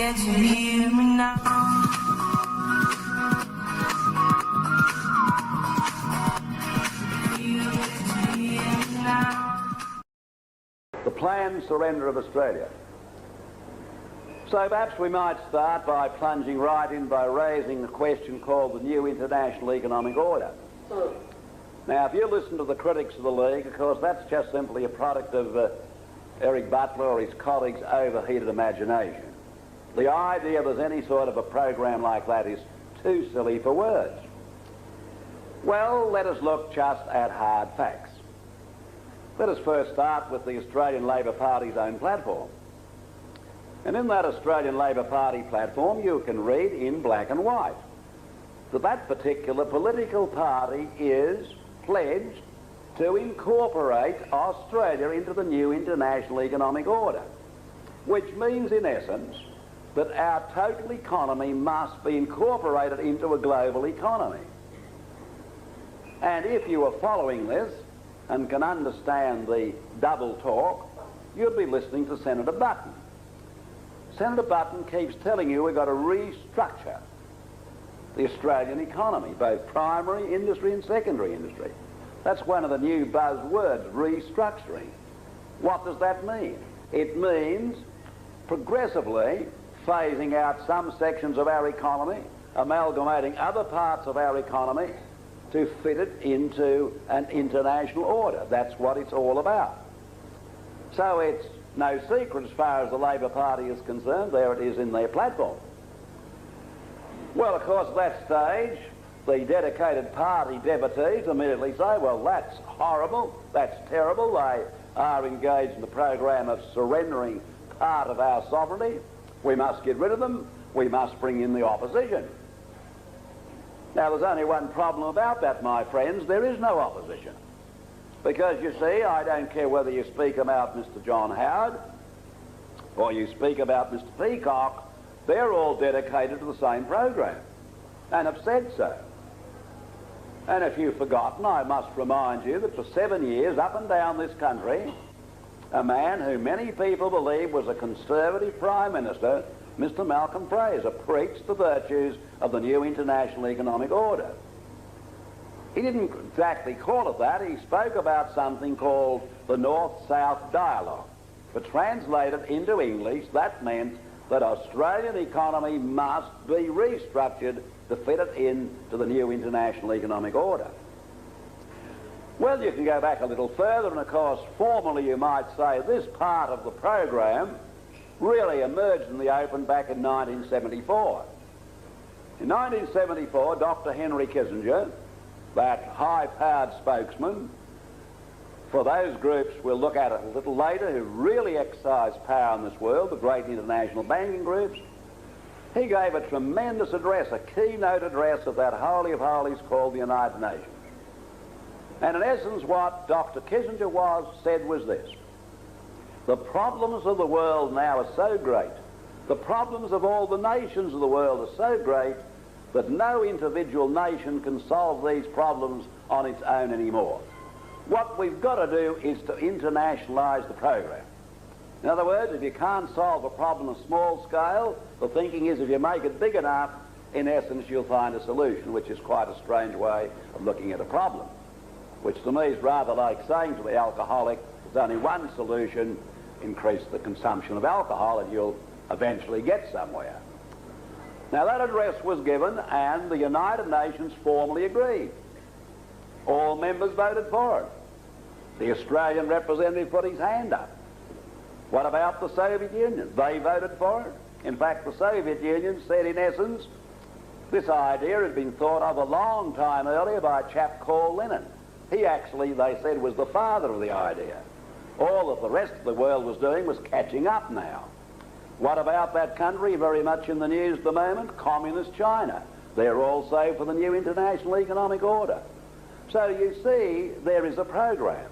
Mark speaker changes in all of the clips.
Speaker 1: can't you hear me now?
Speaker 2: The planned surrender of Australia. So perhaps we might start by plunging right in by raising the question called the new international economic order. Now, if you listen to the critics of the League, of course, that's just simply a product of Eric Butler or his colleagues' overheated imagination. The idea there's any sort of a program like that is too silly for words. Well, let us look just at hard facts. Let us first start with the Australian Labor Party's own platform. And in that Australian Labor Party platform, you can read in black and white that that particular political party is pledged to incorporate Australia into the new international economic order, which means, in essence, that our total economy must be incorporated into a global economy. And if you are following this and can understand the double talk, you'll be listening to Senator Button. Senator Button keeps telling you we've got to restructure the Australian economy, both primary industry and secondary industry. That's one of the new buzzwords, restructuring. What does that mean? It means progressively phasing out some sections of our economy, amalgamating other parts of our economy to fit it into an international order. That's what it's all about. So it's no secret as far as the Labor Party is concerned. There it is in their platform. Well, of course, at that stage, the dedicated party devotees immediately say, well, that's horrible, that's terrible. They are engaged in the program of surrendering part of our sovereignty. We must get rid of them. We must bring in the opposition. Now, there's only one problem about that, my friends. There is no opposition. Because, you see, I don't care whether you speak about Mr. John Howard or you speak about Mr. Peacock, they're all dedicated to the same program and have said so. And if you've forgotten, I must remind you that for 7 years, up and down this country, a man who many people believe was a Conservative Prime Minister, Mr. Malcolm Fraser, preached the virtues of the new international economic order. He didn't exactly call it that. He spoke about something called the North-South Dialogue. But translated into English, that meant that Australian economy must be restructured to fit it into the new international economic order. Well, you can go back a little further, and of course, formally you might say this part of the program really emerged in the open back in 1974. In 1974, Dr. Henry Kissinger, that high-powered spokesman for those groups we'll look at it a little later who really exercise power in this world, the great international banking groups, he gave a tremendous address, a keynote address of that holy of holies called the United Nations. And in essence what Dr. Kissinger said was this: the problems of the world now are so great, the problems of all the nations of the world are so great that no individual nation can solve these problems on its own anymore. What we've got to do is to internationalise the program. In other words, if you can't solve a problem on a small scale, the thinking is if you make it big enough, in essence you'll find a solution, which is quite a strange way of looking at a problem, which to me is rather like saying to the alcoholic, there's only one solution: increase the consumption of alcohol and you'll eventually get somewhere. Now that address was given and the United Nations formally agreed. All members voted for it. The Australian representative put his hand up. What about the Soviet Union? They voted for it. In fact, the Soviet Union said, in essence, this idea had been thought of a long time earlier by a chap called Lenin. He actually, they said, was the father of the idea. All that the rest of the world was doing was catching up now. What about that country very much in the news at the moment? Communist China. They're also for the new international economic order. So you see, there is a program.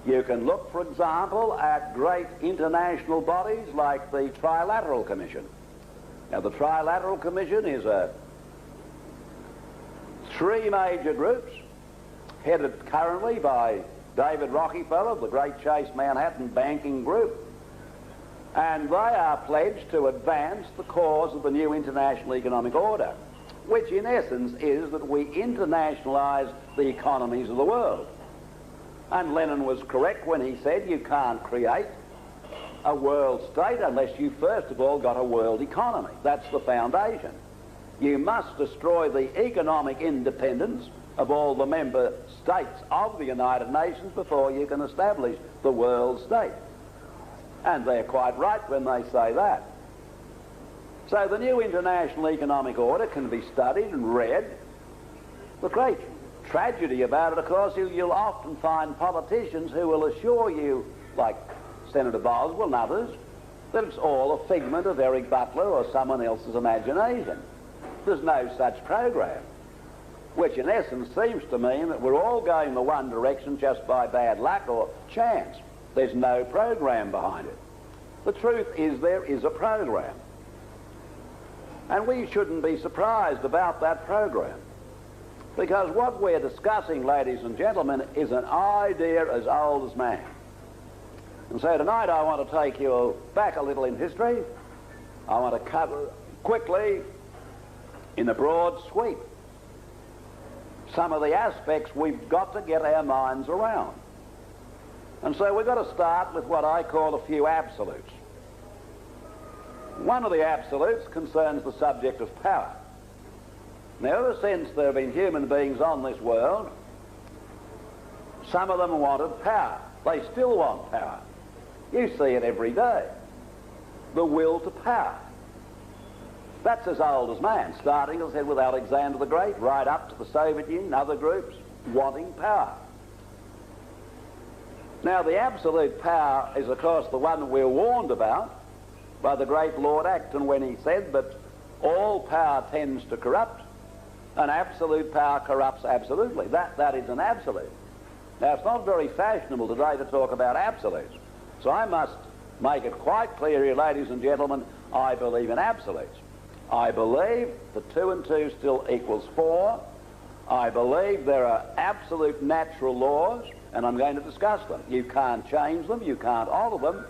Speaker 2: You can look, for example, at great international bodies like the Trilateral Commission. Now, the Trilateral Commission is three major groups, headed currently by David Rockefeller, the great Chase Manhattan banking group, And they are pledged to advance the cause of the new international economic order, which in essence is that we internationalise the economies of the world. And Lenin was correct when he said you can't create a world state unless you first of all got a world economy. That's the foundation. You must destroy the economic independence of all the member states of the United Nations before you can establish the world state. And they're quite right when they say that. So the new international economic order can be studied and read. The great tragedy about it, of course, you'll often find politicians who will assure you, like Senator Boswell and others, that it's all a figment of Eric Butler or someone else's imagination. There's no such program, which in essence seems to mean that we're all going the one direction just by bad luck or chance. There's no program behind it. The truth is there is a program. And we shouldn't be surprised about that program, because what we're discussing, ladies and gentlemen, is an idea as old as man. And so tonight I want to take you back a little in history. I want to cover quickly, in a broad sweep, some of the aspects we've got to get our minds around. And so we've got to start with what I call a few absolutes. One of the absolutes concerns the subject of power. Now, ever since there have been human beings on this world, some of them wanted power. They still want power. You see it every day. The will to power. That's as old as man, starting, as I said, with Alexander the Great, right up to the Soviet Union, other groups wanting power. Now, the absolute power is, of course, the one that we're warned about by the great Lord Acton when he said that all power tends to corrupt and absolute power corrupts absolutely. That is an absolute. Now, it's not very fashionable today to talk about absolutes. So I must make it quite clear here, ladies and gentlemen, I believe in absolutes. I believe that 2 and 2 still equals 4. I believe there are absolute natural laws, and I'm going to discuss them. You can't change them, you can't alter them,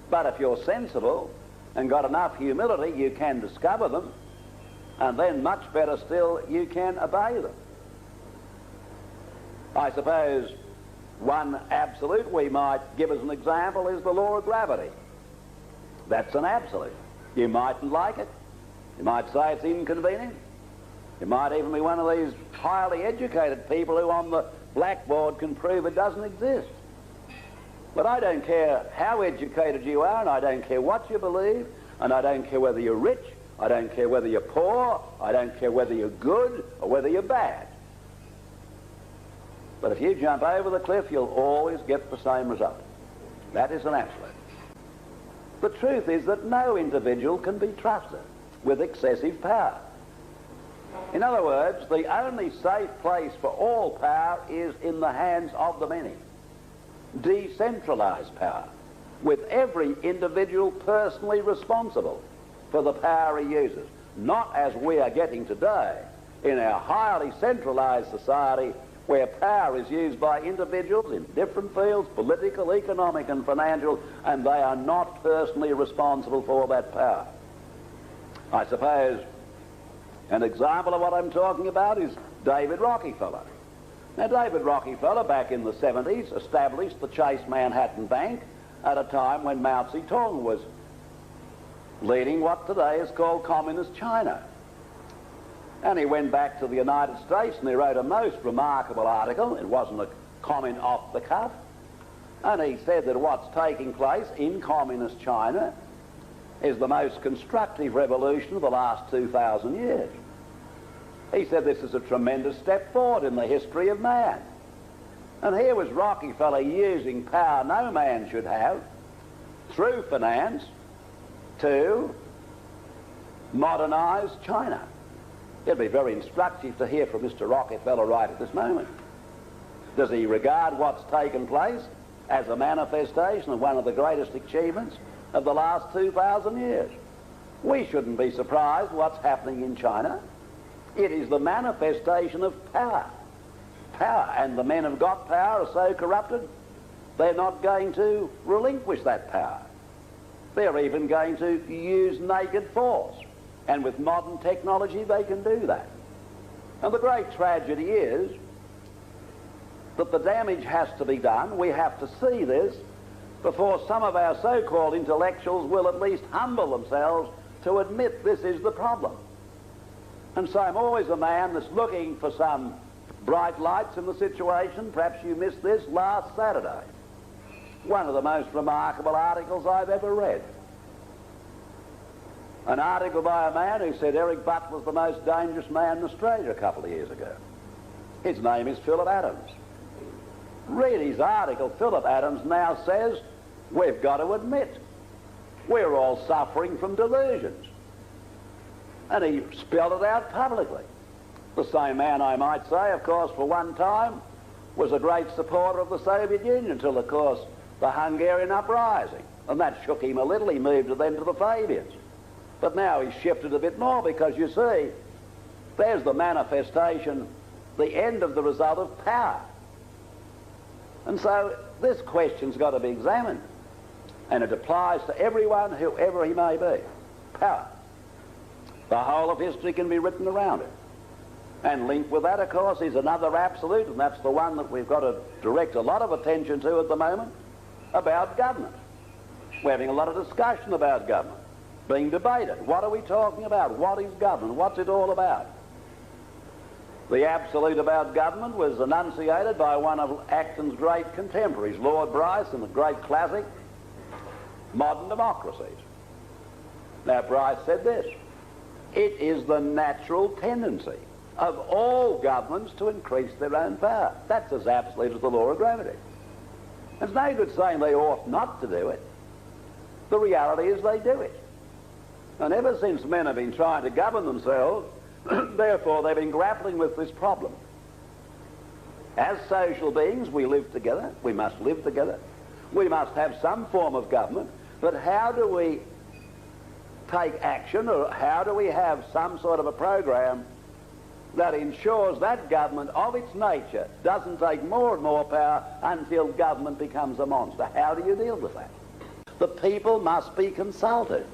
Speaker 2: but if you're sensible and got enough humility, you can discover them, and then much better still, you can obey them. I suppose one absolute we might give as an example is the law of gravity. That's an absolute. You mightn't like it. You might say it's inconvenient. You might even be one of these highly educated people who on the blackboard can prove it doesn't exist. But I don't care how educated you are, and I don't care what you believe, and I don't care whether you're rich, I don't care whether you're poor, I don't care whether you're good or whether you're bad. But if you jump over the cliff, you'll always get the same result. That is an absolute. The truth is that no individual can be trusted with excessive power. In other words, the only safe place for all power is in the hands of the many. Decentralised power, with every individual personally responsible for the power he uses. Not as we are getting today in our highly centralised society, where power is used by individuals in different fields, political, economic and financial, and they are not personally responsible for that power. I suppose an example of what I'm talking about is David Rockefeller. Now, David Rockefeller, back in the 70s, established the Chase Manhattan Bank at a time when Mao Zedong was leading what today is called Communist China. And he went back to the United States and he wrote a most remarkable article. It wasn't a comment off the cuff. And he said that what's taking place in Communist China is the most constructive revolution of the last 2,000 years. He said this is a tremendous step forward in the history of man. And here was Rockefeller using power no man should have through finance to modernise China. It'd be very instructive to hear from Mr. Rockefeller right at this moment. Does he regard what's taken place as a manifestation of one of the greatest achievements of the last 2,000 years? We shouldn't be surprised what's happening in China. It is the manifestation of power. Power, and the men who've got power are so corrupted, they're not going to relinquish that power. They're even going to use naked force. And with modern technology, they can do that. And the great tragedy is that the damage has to be done. We have to see this before some of our so-called intellectuals will at least humble themselves to admit this is the problem. And so I'm always a man that's looking for some bright lights in the situation. Perhaps you missed this last Saturday. One of the most remarkable articles I've ever read. An article by a man who said Eric Butt was the most dangerous man in Australia a couple of years ago. His name is Philip Adams. Read his article. Philip Adams now says, we've got to admit, we're all suffering from delusions. And he spelled it out publicly. The same man, I might say, of course, for one time, was a great supporter of the Soviet Union until, of course, the Hungarian uprising. And that shook him a little. He moved then to the Fabians. But now he's shifted a bit more because, you see, there's the manifestation, the end of the result of power. And so this question's got to be examined. And it applies to everyone, whoever he may be. Power. The whole of history can be written around it. And linked with that, of course, is another absolute, and that's the one that we've got to direct a lot of attention to at the moment, about government. We're having a lot of discussion about government, being debated. What are we talking about? What is government? What's it all about? The absolute about government was enunciated by one of Acton's great contemporaries, Lord Bryce, in the great classic, Modern Democracies. Now, Bryce said this: it is the natural tendency of all governments to increase their own power. That's as absolute as the law of gravity. It's no good saying they ought not to do it. The reality is they do it. And ever since men have been trying to govern themselves, therefore they've been grappling with this problem. As social beings, we live together. We must live together. We must have some form of government. But how do we take action, or how do we have some sort of a program that ensures that government of its nature doesn't take more and more power until government becomes a monster? How do you deal with that? The people must be consulted.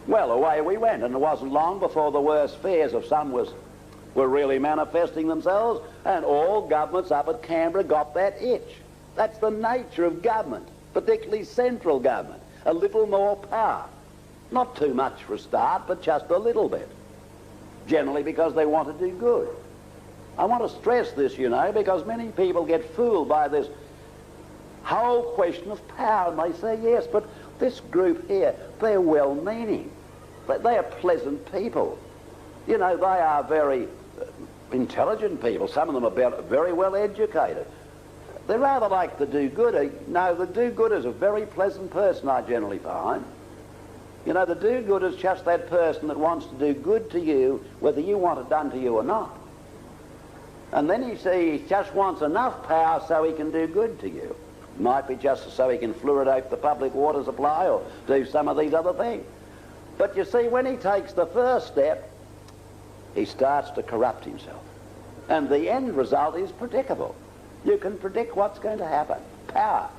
Speaker 2: Well, away we went, and it wasn't long before the worst fears of some were really manifesting themselves, and all governments up at Canberra got that itch. That's the nature of government, particularly central government. A little more power. Not too much for a start, but just a little bit. Generally because they want to do good. I want to stress this, you know, because many people get fooled by this whole question of power, and they say, yes, but this group here, they're well-meaning. They are pleasant people. You know, they are very intelligent people. Some of them are very well educated. They rather like the do-gooder. No, the do-gooder is a very pleasant person, I generally find. You know, the do-gooder is just that person that wants to do good to you, whether you want it done to you or not. And then he just wants enough power so he can do good to you. Might be just so he can fluoridate the public water supply or do some of these other things. But you see, when he takes the first step, he starts to corrupt himself. And the end result is predictable. You can predict what's going to happen. Power.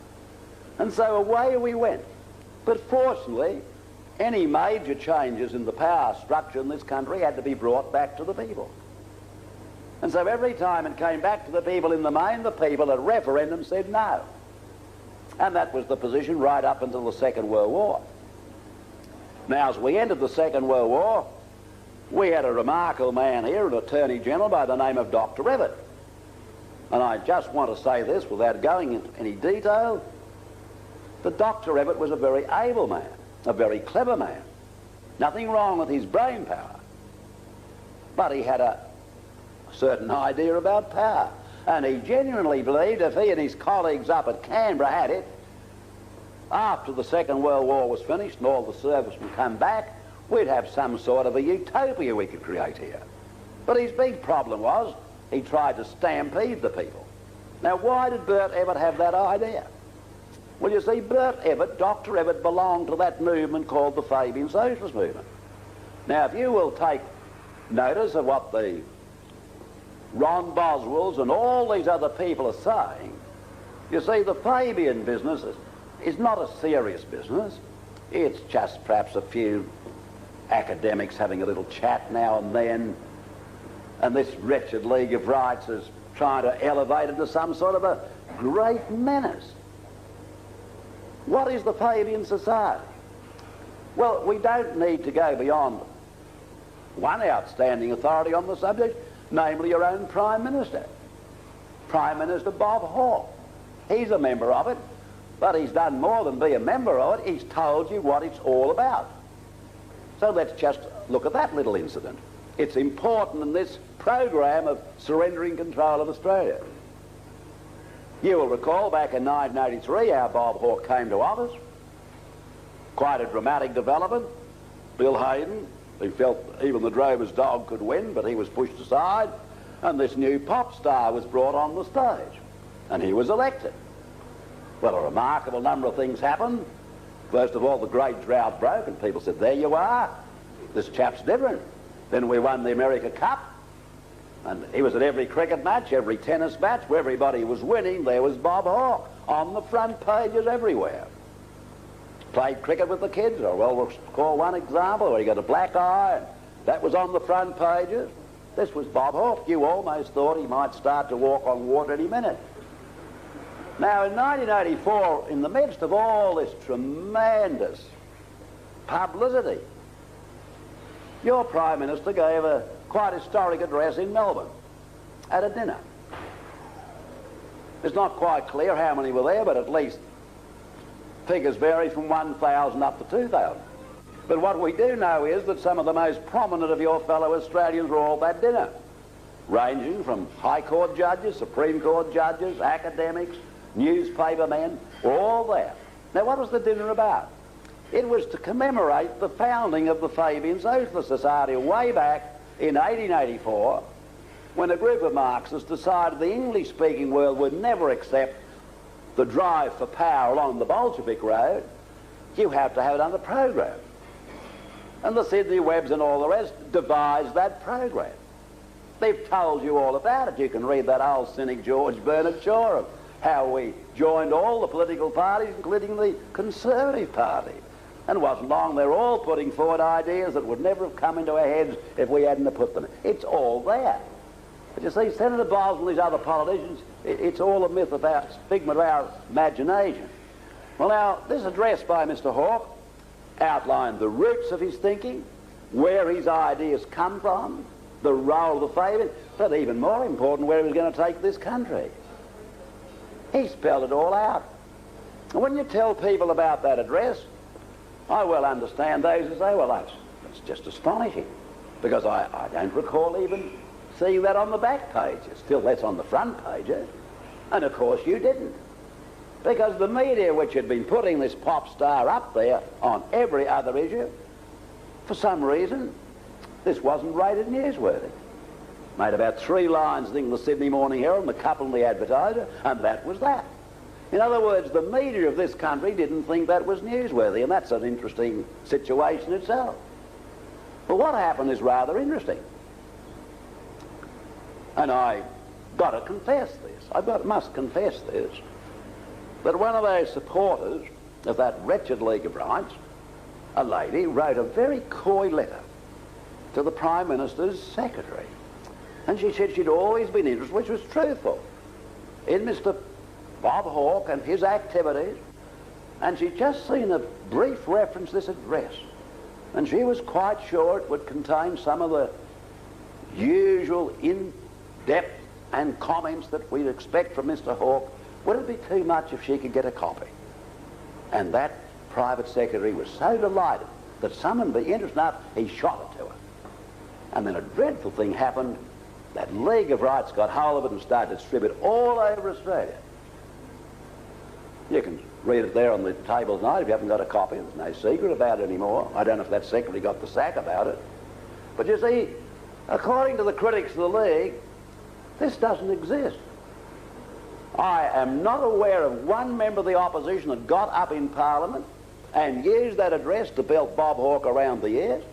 Speaker 2: And so away we went. But fortunately, any major changes in the power structure in this country had to be brought back to the people. And so every time it came back to the people in the main, the people at referendum said no. And that was the position right up until the Second World War. Now, as we entered the Second World War, we had a remarkable man here, an Attorney General by the name of Dr. Evatt. And I just want to say this without going into any detail, but Dr. Evatt was a very able man, a very clever man. Nothing wrong with his brain power. But he had a certain idea about power. And he genuinely believed if he and his colleagues up at Canberra had it, after the Second World War was finished and all the servicemen come back, we'd have some sort of a utopia we could create here. But his big problem was he tried to stampede the people. Now, why did Bert Evatt have that idea? Well, you see, Bert Evatt, Dr. Evatt, belonged to that movement called the Fabian Socialist Movement. Now, if you will take notice of what the Ron Boswells and all these other people are saying, you see, the Fabian business is not a serious business. It's just perhaps a few academics having a little chat now and then, and this wretched League of Rights is trying to elevate it to some sort of a great menace. What is the Fabian Society? Well, we don't need to go beyond one outstanding authority on the subject, namely your own Prime Minister. Prime Minister Bob Hawke. He's a member of it, but he's done more than be a member of it. He's told you what it's all about. So let's just look at that little incident. It's important in this program of surrendering control of Australia. You will recall back in 1983 how Bob Hawke came to office. Quite a dramatic development. Bill Hayden, who felt even the drover's dog could win, but he was pushed aside, and this new pop star was brought on the stage, and he was elected. Well, a remarkable number of things happened. First of all, the great drought broke, and people said, there you are, this chap's different. Then we won the America Cup, and he was at every cricket match, every tennis match, where everybody was winning, there was Bob Hawke on the front pages everywhere. Played cricket with the kids, or well, we'll call one example where he got a black eye, and that was on the front pages. This was Bob Hawke. You almost thought he might start to walk on water any minute. Now, in 1984, in the midst of all this tremendous publicity, your Prime Minister gave a quite historic address in Melbourne at a dinner. It's not quite clear how many were there, but at least figures vary from 1,000 up to 2,000. But what we do know is that some of the most prominent of your fellow Australians were all at that dinner, ranging from High Court judges, Supreme Court judges, academics, newspaper men, were all there. Now, what was the dinner about? It was to commemorate the founding of the Fabian Socialist Society way back in 1884, when a group of Marxists decided the English-speaking world would never accept the drive for power along the Bolshevik road. You have to have it under program. And the Sydney Webbs and all the rest devised that program. They've told you all about it. You can read that old cynic George Bernard Shaw of how we joined all the political parties, including the Conservative Party. And it wasn't long, they were all putting forward ideas that would never have come into our heads if we hadn't have put them. It's all there. But you see, Senator Boswell and these other politicians, it's all a myth of our, figment of our imagination. Well now, this address by Mr. Hawke outlined the roots of his thinking, where his ideas come from, the role of the Fabian, but even more important, where he was going to take this country. He spelled it all out. And when you tell people about that address, I well understand those who say, well, that's just astonishing, because I don't recall even seeing that on the back pages. Still, that's on the front pages. And of course you didn't, because the media, which had been putting this pop star up there on every other issue, for some reason this wasn't rated newsworthy. Made about 3 lines in the Sydney Morning Herald and a couple in the Advertiser, and that was that. In other words, the media of this country didn't think that was newsworthy, and that's an interesting situation itself. But what happened is rather interesting. And I got to confess this, must confess this, that one of those supporters of that wretched League of Rights, a lady, wrote a very coy letter to the Prime Minister's secretary. And she said she'd always been interested, which was truthful, in Mr. Bob Hawke and his activities, and she'd just seen a brief reference to this address, and she was quite sure it would contain some of the usual in-depth and comments that we'd expect from Mr. Hawke. Would it be too much if she could get a copy? And that private secretary was so delighted that someone would be interested enough, he shot it to her. And then a dreadful thing happened. That League of Rights got hold of it and started to distribute it all over Australia. You can read it there on the table tonight if you haven't got a copy. There's no secret about it anymore. I don't know if that secretary got the sack about it. But you see, according to the critics of the League, this doesn't exist. I am not aware of one member of the opposition that got up in Parliament and used that address to belt Bob Hawke around the ears.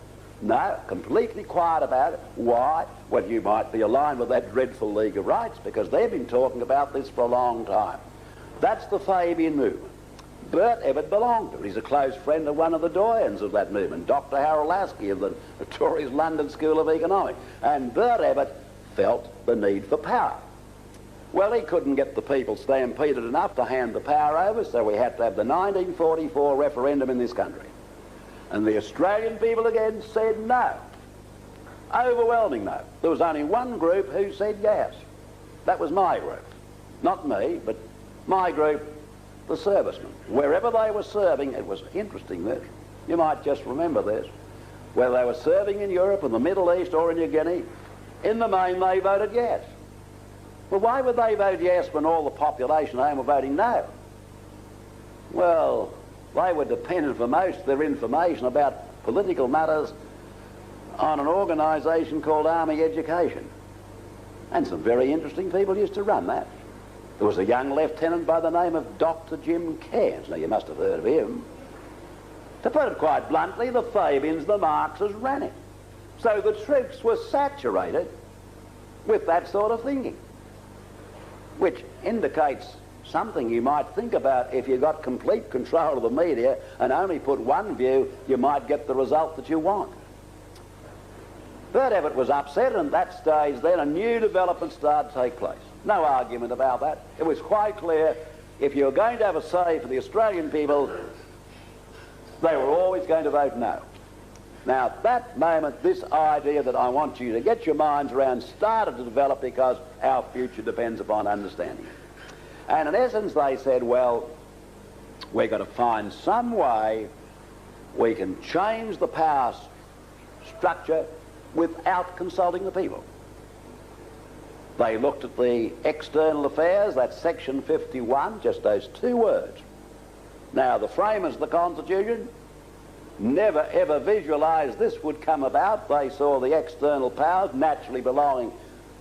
Speaker 2: No, completely quiet about it. Why? Well, you might be aligned with that dreadful League of Rights, because they've been talking about this for a long time. That's the Fabian movement. Bert Ebbett belonged to it. He's a close friend of one of the doyens of that movement, Dr. Harold Lasky of the notorious London School of Economics. And Bert Ebbett felt the need for power. Well, he couldn't get the people stampeded enough to hand the power over, so we had to have the 1944 referendum in this country. And the Australian people again said no. Overwhelming no. There was only one group who said yes. That was my group. Not me, but my group, the servicemen. Wherever they were serving, it was interesting this. You might just remember this. Whether they were serving in Europe, in the Middle East or in New Guinea, in the main they voted yes. Well, why would they vote yes when all the population at home were voting no? Well, they were dependent for most of their information about political matters on an organisation called Army Education. And some very interesting people used to run that. There was a young lieutenant by the name of Dr. Jim Cairns. Now, you must have heard of him. To put it quite bluntly, the Fabians, the Marxists ran it. So the troops were saturated with that sort of thinking, which indicates something you might think about. If you got complete control of the media and only put one view, you might get the result that you want. Bert Ebbett was upset, and at that stage then a new development started to take place. No argument about that. It was quite clear if you were going to have a say for the Australian people, they were always going to vote no. Now, at that moment, this idea that I want you to get your minds around started to develop, because our future depends upon understanding it. And in essence, they said, well, we've got to find some way we can change the power structure without consulting the people. They looked at the external affairs, that's section 51, just those two words. Now, the framers of the Constitution never ever visualised this would come about. They saw the external powers naturally belonging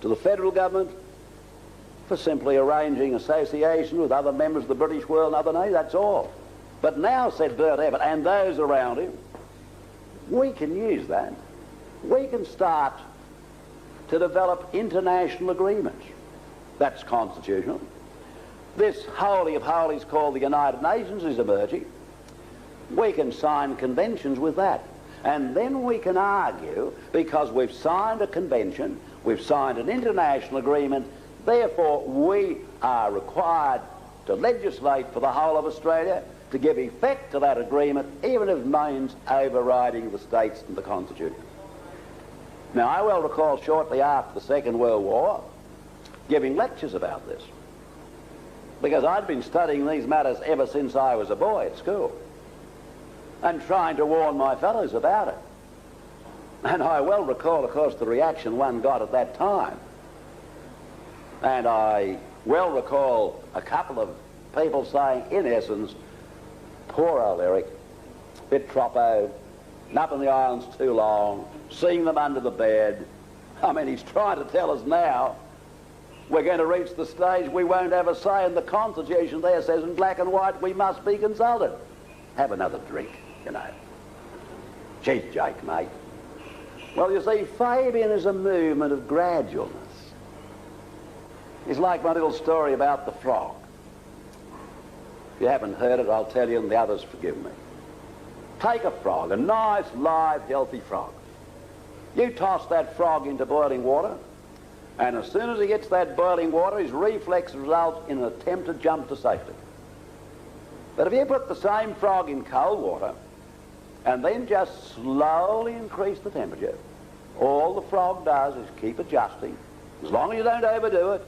Speaker 2: to the federal government for simply arranging association with other members of the British world and other nations, that's all. But now, said Bert Ebbett and those around him, we can use that. We can start to develop international agreements. That's constitutional. This holy of holies called the United Nations is emerging. We can sign conventions with that. And then we can argue, because we've signed a convention, we've signed an international agreement, therefore we are required to legislate for the whole of Australia to give effect to that agreement, even if it means overriding the states and the Constitution. Now, I well recall shortly after the Second World War giving lectures about this, because I'd been studying these matters ever since I was a boy at school and trying to warn my fellows about it. And I well recall, of course, the reaction one got at that time. And I well recall a couple of people saying, in essence, poor old Eric, bit troppo, up in the islands too long, seeing them under the bed. I mean, he's trying to tell us now we're going to reach the stage we won't have a say, and the Constitution there says in black and white we must be consulted. Have another drink, you know. Cheap Jake, mate. Well, you see, Fabian is a movement of gradualness. It's like my little story about the frog. If you haven't heard it, I'll tell you, and the others forgive me. Take a frog, a nice, live, healthy frog. You toss that frog into boiling water, and as soon as he gets that boiling water, his reflex results in an attempt to jump to safety. But if you put the same frog in cold water, and then just slowly increase the temperature, all the frog does is keep adjusting. As long as you don't overdo it,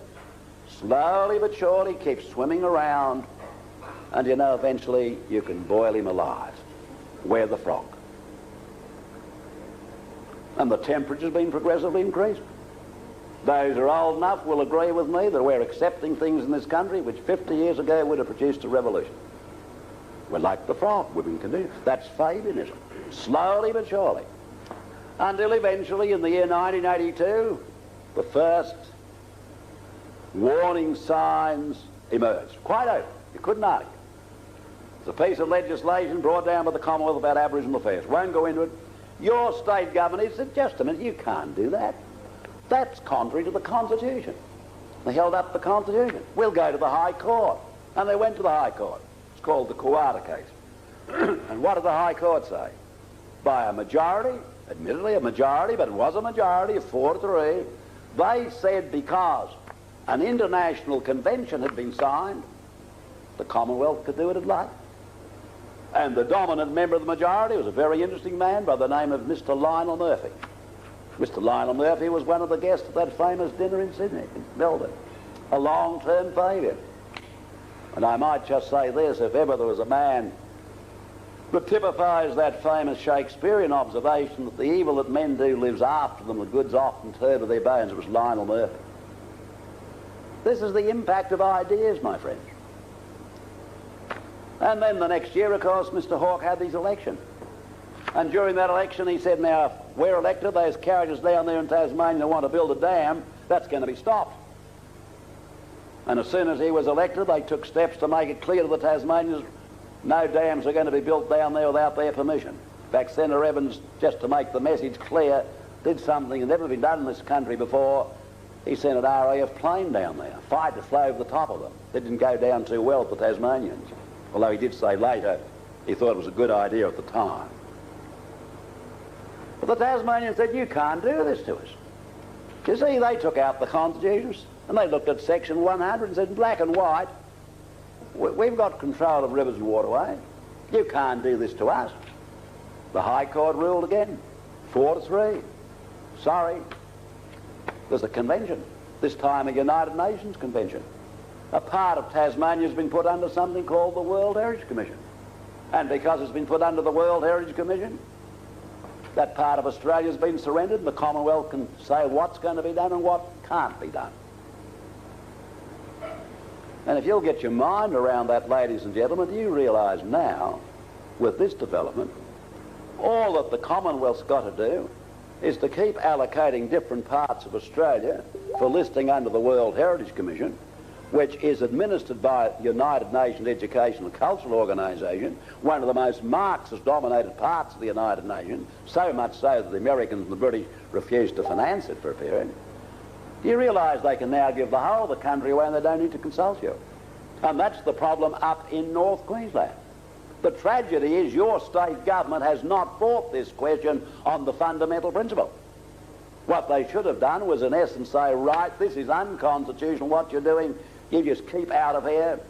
Speaker 2: slowly but surely keep swimming around, and you know eventually you can boil him alive. We're the frog. And the temperature's been progressively increased. Those who are old enough will agree with me that we're accepting things in this country which 50 years ago would have produced a revolution. We're like the frog, we've been conditioned. That's Fabianism. Slowly but surely. Until eventually, in the year 1982, the first warning signs emerged. Quite open. You couldn't argue. It's a piece of legislation brought down by the Commonwealth about Aboriginal affairs. Won't go into it. Your state government said, just a minute, you can't do that. That's contrary to the Constitution. They held up the Constitution. We'll go to the High Court. And they went to the High Court. called the Koowarta case. And what did the High Court say? By a majority, admittedly a majority, but it was a majority of 4-3, they said because an international convention had been signed, the Commonwealth could do what it liked. And the dominant member of the majority was a very interesting man by the name of Mr. Lionel Murphy. Mr. Lionel Murphy was one of the guests at that famous dinner in Sydney, in Melbourne, a long-term favourite. And I might just say this, if ever there was a man that typifies that famous Shakespearean observation that the evil that men do lives after them, the good's often turned to their bones, it was Lionel Murphy. This is the impact of ideas, my friends. And then the next year, of course, Mr. Hawke had his election. And during that election he said, now, if we're elected, those carriages down there in Tasmania want to build a dam, that's going to be stopped. And as soon as he was elected, they took steps to make it clear to the Tasmanians no dams are going to be built down there without their permission. In fact, Senator Evans, just to make the message clear, did something that never been done in this country before. He sent an RAF plane down there, fired to fly over the top of them. It didn't go down too well for Tasmanians, although he did say later he thought it was a good idea at the time. But the Tasmanians said, you can't do this to us. You see, they took out the constitutions and they looked at section 100 and said, in black and white, we've got control of rivers and waterways. You can't do this to us. The High Court ruled again, 4-3. Sorry. There's a convention, this time a United Nations convention. A part of Tasmania has been put under something called the World Heritage Commission. And because it's been put under the World Heritage Commission, that part of Australia has been surrendered, and the Commonwealth can say what's going to be done and what can't be done. And if you'll get your mind around that, ladies and gentlemen, you realise now, with this development, all that the Commonwealth's got to do is to keep allocating different parts of Australia for listing under the World Heritage Commission, which is administered by the United Nations Educational and Cultural Organisation, one of the most Marxist-dominated parts of the United Nations, so much so that the Americans and the British refused to finance it for a period. Do you realise they can now give the whole of the country away and they don't need to consult you? And that's the problem up in North Queensland. The tragedy is your state government has not fought this question on the fundamental principle. What they should have done was in essence say, right, this is unconstitutional what you're doing, you just keep out of here,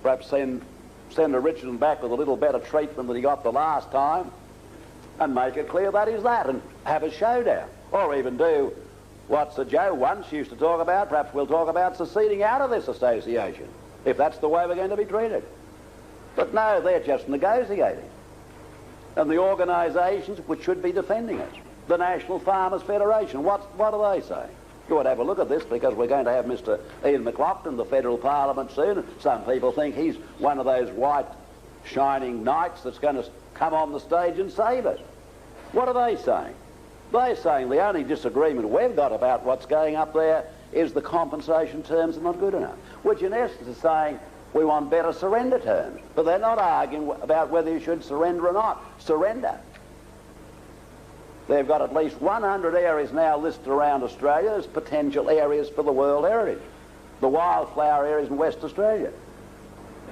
Speaker 2: perhaps send Senator Richardson back with a little better treatment than he got the last time, and make it clear that is that, and have a showdown. Or even do what Sir Joe once used to talk about, perhaps we'll talk about seceding out of this association, if that's the way we're going to be treated. But no, they're just negotiating. And the organisations which should be defending us, the National Farmers Federation, what do they say? Go and have a look at this, because we're going to have Mr. Ian McLaughlin, the Federal Parliament soon. Some people think he's one of those white shining knights that's going to come on the stage and save us. What are they saying? They're saying the only disagreement we've got about what's going up there is the compensation terms are not good enough, which in essence is saying we want better surrender terms. But they're not arguing about whether you should surrender or not. Surrender. They've got at least 100 areas now listed around Australia as potential areas for the World Heritage, the wildflower areas in West Australia.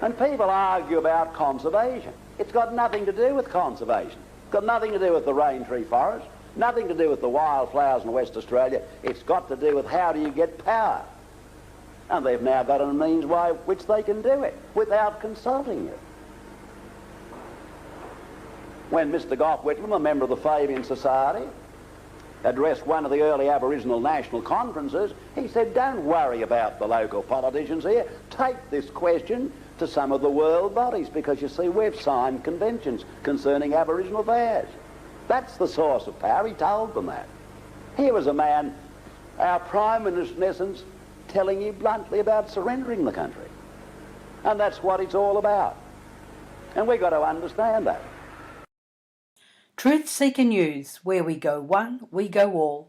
Speaker 2: And people argue about conservation. It's got nothing to do with conservation. It's got nothing to do with the rain tree forest, nothing to do with the wildflowers in West Australia. It's got to do with how do you get power. And they've now got a means by which they can do it without consulting you. When Mr. Gough Whitlam, a member of the Fabian Society, addressed one of the early Aboriginal national conferences, he said, don't worry about the local politicians here. Take this question to some of the world bodies, because you see we've signed conventions concerning Aboriginal affairs. That's the source of power. He told them that. Here was a man, our Prime Minister in essence, telling you bluntly about surrendering the country. And that's what it's all about. And we've got to understand that.
Speaker 1: Truth Seeker News, where we go one, we go all.